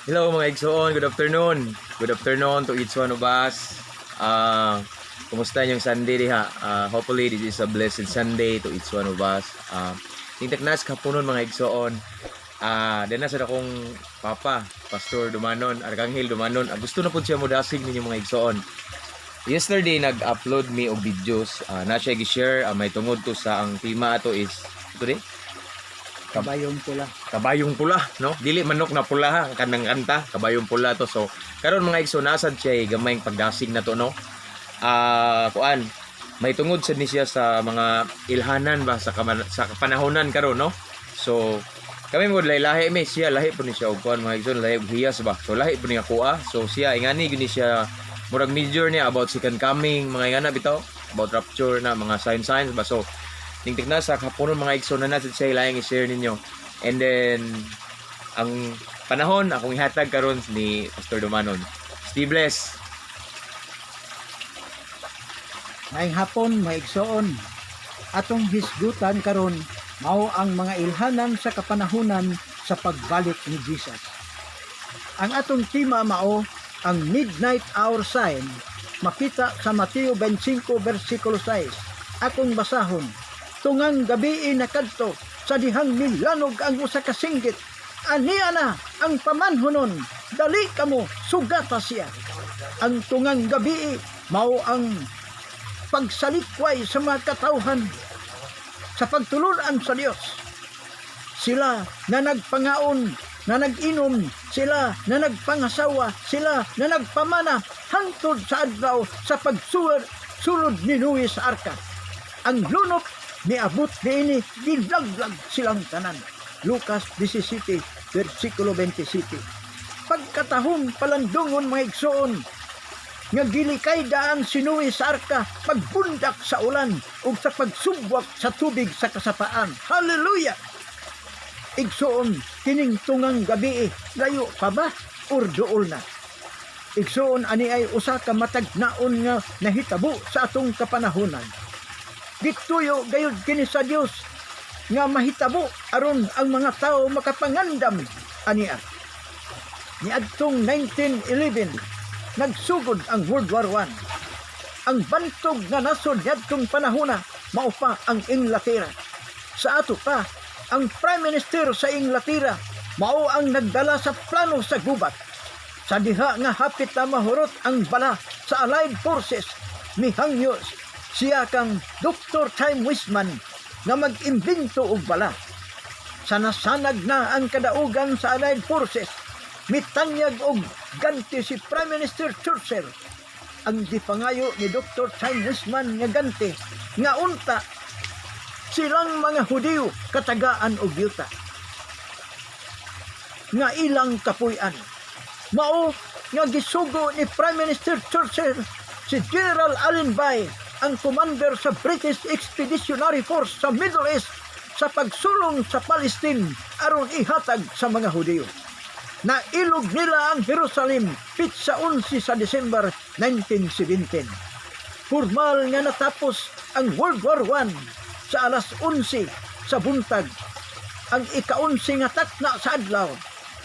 Hello mga igsoon, good afternoon. Good afternoon to each one of us. Kumusta yung Sunday diha? Hopefully this is a blessed Sunday to each one of us. Tingtak nas kapunon mga igsoon. Dena sa akong papa, Pastor Dumanon, Archangel Dumanon. Gusto na po siya mo dasig ninyo mga igsoon. Yesterday nag-upload me og videos. Na siya gi-share may tungod to sa ang tema ato is ito di. Kabayong pula. Kabayong pula, no? Dili manok na pula ha, kanang kanta, kabayong pula to. So, karon mga igsoon nasad siya gamayng pagdasig na to, no? Kuan, may tungod sad ni siya sa mga ilhanan ba sa kapanahonan karon, no? So, kami mo lahi mi siya lahi po ni siya og kuan mga igsoon, lahi hiyas ba. So, lahi po ni kuha. So, siya ingani gini siya murag major niya about second coming, mga ingana bitaw, about rapture na mga signs ba. So, tingtik na sa kapunon mga igsoon na natin siya ilayang i-share ninyo. And then, ang panahon, akong ihatag karon ni Pastor Dumanon. Stay blessed. Maayong hapon, maigsoon. Atong hisgutan karon mao ang mga ilhanan sa kapanahunan sa pagbalik ni Jesus. Ang atong tema mao ang midnight hour sign, makita sa Mateo 25 versikulo 6. Akong basahon. Tungang gabi nakadto sa dihang milanog ang usa ka singgit. Aniya na ang pamanhunon, dali kamo sugata siya. Ang tungang gabi mao ang pagsalikway sa mga katawhan sa pagtulunan sa Dios. Sila na nagpangaon, na nag-inom, sila na nagpangasawa, sila na nagpamana hangtod sa adlaw sa pagsulod ni Noe sa arka. Ang lunop niabot niini, dilaglag silang tanan. Lucas 17, versikulo 27. Pagkatahong palandungon mga igsoon, nga gilikay daan si Noe sa arka, pagbundak sa ulan, ug sa pagsubwak sa tubig sa kasapaan. Hallelujah! Igsoon, kining tungang gabi, layo pa ba? Or dool na? Igsoon, ani ay usa ka matagnaon nga nahitabo sa atong kapanahunan. Gituyo gayud kini sa Dios nga mahitabo aron ang mga tao makapangandam ania. Niadtong 1911 nagsugod ang World War I. Ang bantog nga nasod niadtong panahona mao pa ang Inglaterra. Sa ato pa ang Prime Minister sa Inglaterra mao ang nagdala sa plano sa gubat. Sa diha nga hapit na mahurot ang bala sa Allied Forces, mihangyo siya kang Dr. Time Wisman nga mag-imbento og bala. Sa nasanag na ang kadaugan sa Allied Forces, mitanyag og ganti si Prime Minister Churchill. Ang gipangayo ni Dr. Time Wisman nga ganti nga unta silang mga Hudiyo katagaan og yuta nga ilang kapuy-an. Mao nga gisugo ni Prime Minister Churchill si General Allenby, ang commander sa British Expeditionary Force sa Middle East, sa pagsulong sa Palestine aron ihatag sa mga Hudiyo. Nailog nila ang Jerusalem pitsa 11 sa December 1917. Formal nga natapos ang World War I sa alas 11 sa buntag. Ang ika-11 nga takna sa adlaw.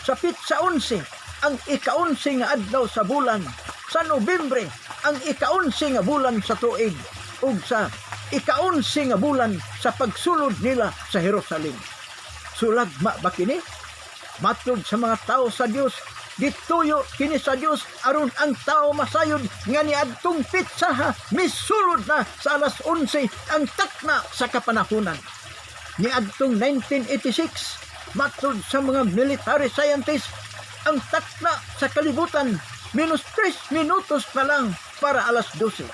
Sa pitsa 11 ang ika-11 nga adlaw sa bulan. Sa Nobyembre ang ika-11 nga bulan sa tuig, ug sa ika-11 nga bulan sa pagsulod nila sa Jerusalem. Sulagma ba kini? Matod sa mga tao sa Dios, gituyo kini sa Dios aron ang tao masayod nga niadtong pitsaha misulod na sa alas 11 ang takna sa kapanahunan. Niadtong 1986, matod sa mga military scientists, ang takna sa kalibutan minus 3 minutos na lang para alas 12.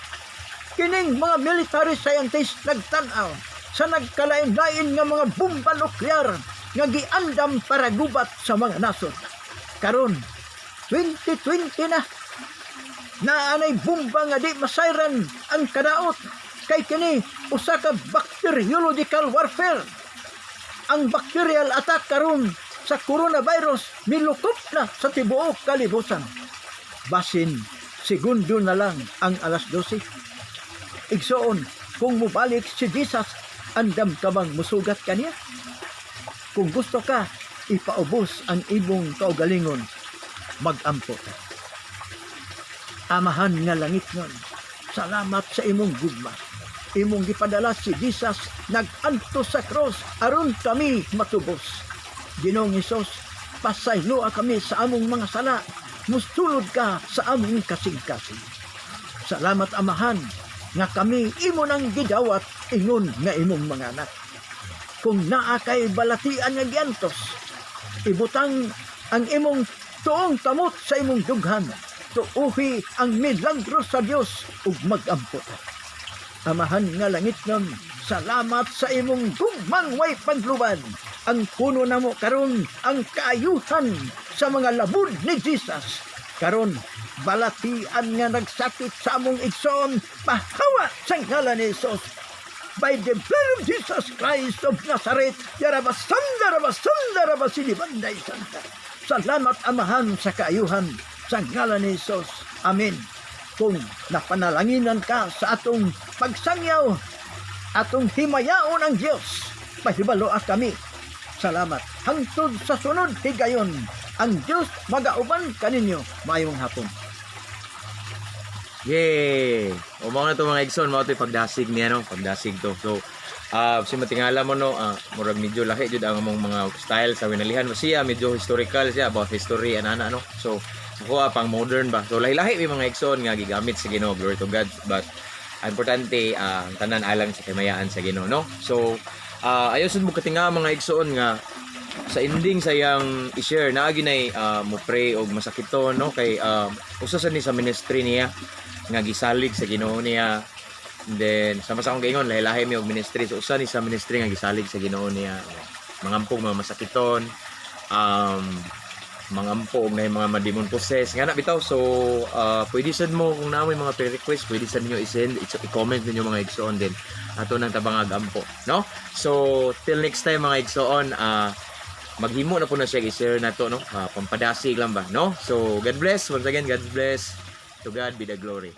Kining mga military scientists nagtanaw sa nagkalain-lain nga mga bomba nuklear nga giandam para gubat sa mga nasod. Karon 2020 na, naanay bomba nga di masayran ang kadaot, kay kini usa ka bacteriological warfare. Ang bacterial attack karon sa coronavirus milukop na sa tibuok kalibutan. Basin segundo na lang ang alas 12. Igsoon, kung mubalik si Jesus, andam ka bang musugat kaniya? Kung gusto ka, ipaubos ang imong kaugalingon. magampo. Amahan nga langit nun, salamat sa imong gugma. Imong gipadala si Jesus naganto sa cross aron kami matubos. Ginoong Hesus, pasayloa kami sa among mga sala. Mustulod ka sa among kasing-kasing. Salamat amahan nga kami imo nang gidawat ingon nga imong mga anak. Kung naa kay balatian nga giantos, ibutang ang imong tuong tamot sa imong dughan. Tuuhi ang milagro sa Dios ug magampo. Amahan nga langit nun, salamat sa imong gugmang way pagluban. Ang puno namo karon ang kaayuhan sa mga labod ni Jesus. Karon balatian nga nagsakit sa among igsoon, pahawa sa ngalan ni Jesus. By the blood of Jesus Christ of Nazareth, yarabasanda, rabasilibanday santa. Salamat amahan sa kaayuhan sa ngalan ni Jesus. Amen. Kung napanalanginan ka sa atong pagsangyaw, atong himayaon ang Diyos, pahibaloa kami. Salamat. Hangtod sa sunod higayon, ang Diyos magauban kaninyo. Mayong hapon. Yay! O mga na to mga igsoon, mga ito yung pagdasig niya, no? Pagdasig to. So, si matingala mo, no? Murag medyo lahi jud ang among mga style sa winalihan mo siya, medyo historical siya, about history, anana, no? So, ako pang modern ba? So, lahi-lahi may mga igsoon nga gigamit sa Ginoo, glory to God. But, importante, ang tanan alang sa kamayaan sa Ginoo, no? So, ayaw sud mo katinga mga igsoon nga sa ending sayang i-share naagi nay mo pray og masakiton, no? Kay usa sa ni sa ministry niya nga gisalig sa Ginoo niya. And then sama sa akong gaingon lahi-lahi mi og ministry. So usa ni sa ministry nga gisalig sa Ginoo niya. Mangampong mga masakiton, mangampo og nay mga mademon possess nga na bitaw. So pwede sad mo kung namoy mga prayer request, pwede sad niyo i-send, i-comment ninyo mga igsoon din ato nang tabang agampo, no? So till next time mga igsoon, maghimo na po na siya i-share na to, no? Pampadasig lang ba, no? So God bless once again, God bless. To God be the glory.